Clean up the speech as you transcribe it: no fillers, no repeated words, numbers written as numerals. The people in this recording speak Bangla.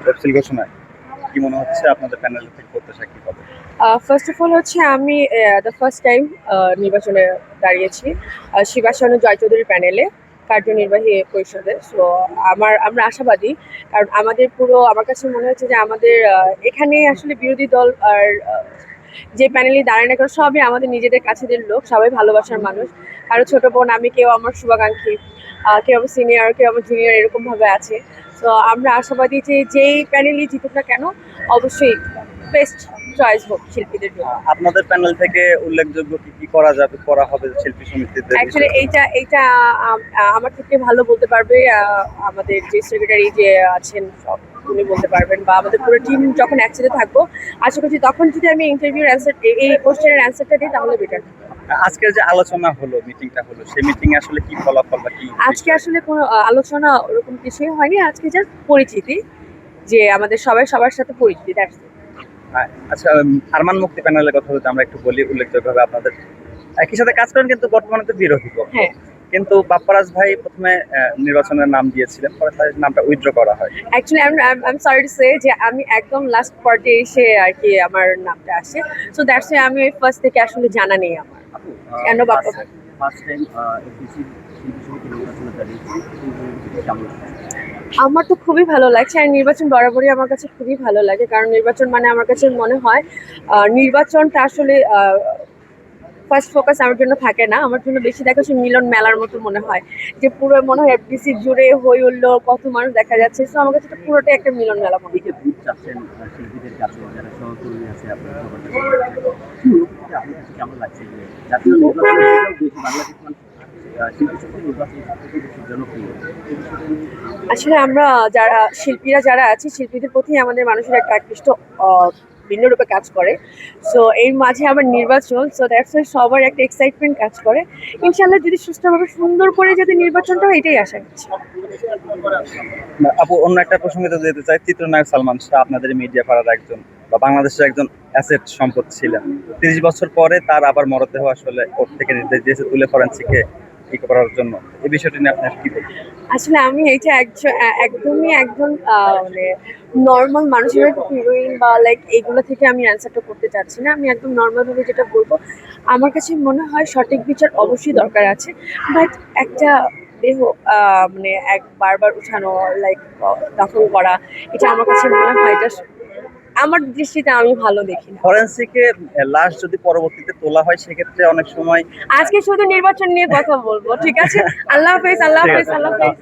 তফসিল ঘোষণায় কি মনে হচ্ছে আপনাদের প্যানেল থেকে প্রত্যাশা কি হবে? ফার্স্ট অফ অল হচ্ছে আমি দ্য ফার্স্ট টাইম নির্বাচনে দাঁড়িয়েছি শিবাশানু জয় চৌধুরীর প্যানেলে কার্যনির্বাহী পরিষদে। সো আমরা আশাবাদী, কারণ আমাদের আমার কাছে মনে হচ্ছে যে আমাদের এখানে আসলে বিরোধী দল আর যে প্যানেলে দাঁড়ায় না কেন সবই আমাদের নিজেদের কাছেদের লোক, সবাই ভালোবাসার মানুষ। কারো ছোট বোন আমি, কেউ আমার শুভাকাঙ্ক্ষী, কেউ আমার সিনিয়র, কেউ আমার জুনিয়র, এরকম ভাবে আছে। তো আমরা আশাবাদী যে যেই প্যানেলই জিতুক না কেন অবশ্যই বেস্ট চয়েস হোক শিল্পীদের জন্য। আপনাদের প্যানেল থেকে উল্লেখযোগ্য কি কি করা হবে শিল্পী সমিতিতে? অ্যাকচুয়ালি এইটা আমার থেকে ভালো বলতে পারবে আমাদের যে সেক্রেটারি যে আছেন সব, উনি বলতে পারবেন, বা আমাদের পুরো টিম যখন একসাথে থাকবো আশা করছি তখন যদি আমি ইন্টারভিউর অ্যান্সার, এই কোশ্চেনের অ্যান্সারটা দিই তাহলে বেটার। আজকের যে আলোচনা হলো, মিটিংটা হলো, সেই মিটিং এ আসলে কি ফলাফল বা কি? আজকে আসলে কোনো আলোচনা ওরকম কিছুই হয়নি, আজকে জাস্ট পরিচিতি, যে আমাদের সবাই সবার সাথে পরিচিতি। আচ্ছা, আরমান মুক্তি প্যানেলের কথা যদি আমরা একটু বলি, উল্লেখযোগ্যভাবে আপনাদের একই সাথে কাজ করেন কিন্তু বর্তমানে তো বিরোধী পক্ষ। হ্যাঁ, কিন্তু বাপ্পারাজ ভাই প্রথমে নির্বাচনের নাম দিয়েছিলেন, পরে তার নামটা উইথড্র করা হয়। Actually I am sorry to say যে আমি একদম লাস্ট পার্টে এসে আর কি আমার নামটা আসে। সো দ্যাটস ওয়াই আমি ওই ফার্স্ট থেকে আসলে জানা নেই আমার কেন বাপ্পা। ফার্স্ট টাইম এফডিসি শিল্পী সমিতি নির্বাচনে আমার তো খুবই ভালো লাগছে, আর নির্বাচন বরাবরই আমার কাছে খুবই ভালো লাগে, কারণ নির্বাচন মানে আমার কাছে মনে হয় নির্বাচনটা আসলে ফার্স্ট ফোকাস আমার জন্য থাকে না, আমার জন্য বেশি দেখা হচ্ছে মিলন মেলার মতো মনে হয়, যে পুরো মনে হয় এফডিসি জুড়ে হই উঠলো, কত মানুষ দেখা যাচ্ছে। সো আমার কাছে পুরোটাই একটা মিলন মেলা মনে হয়। শিল্পীদের কাছে যারা সহকর্মী আছে আপনার কেমন লাগছে যে জাতীয় আসলে আমরা যারা শিল্পীরা যারা আছি, শিল্পীদের প্রতি আমাদের মানুষের একটা আকৃষ্ট ভিন্ন রূপে কাজ করে। সো এর মাঝে আবার নির্বাচন, সো দ্যাটস ওয়াই সবার একটা এক্সাইটমেন্ট কাজ করে। ইনশাল্লাহ যদি সুষ্ঠুভাবে সুন্দর করে যদি নির্বাচনটা হয়, এটাই আশা করছি। আপু, অন্য একটা প্রসঙ্গে তো যেতে চাই, চিত্রনায়ক সালমান শাহ আপনাদের মিডিয়া পাড়ার একজন বা বাংলাদেশের একজন অ্যাসেট সম্পদ ছিলেন। 30 বছর পরে তার আবার মরদেহ আসলে কোর্ট থেকে নির্দেশ দিয়েছে তুলে ফরেনসিকে ই করার জন্য। এই বিষয়টি নিয়ে আপনার কি বলবেন? আসলে আমি এইটা একদমই একজন মানে নর্মাল মানুষের হিরোইন বা লাইক এইগুলো থেকে আমি অ্যান্সারটা করতে চাচ্ছি না। আমি একদম নর্মাল ভাবে যেটা বলবো, আমার কাছে মনে হয় সঠিক বিচার অবশ্যই দরকার আছে, বাট একটা দেহ মানে বারবার উঠানো, লাইক দাফন করা, এটা আমার কাছে মনে হয় এটা আমার দৃষ্টিতে আমি ভালো দেখি না। ফরেনসিকে লাশ যদি পরবর্তীতে তোলা হয় সেক্ষেত্রে অনেক সময় আজকে শুধু নির্বাচন নিয়ে কথা বলবো, ঠিক আছে? আল্লাহ হাফেজ, আল্লাহ হাফেজ, আল্লাহ হাফেজ।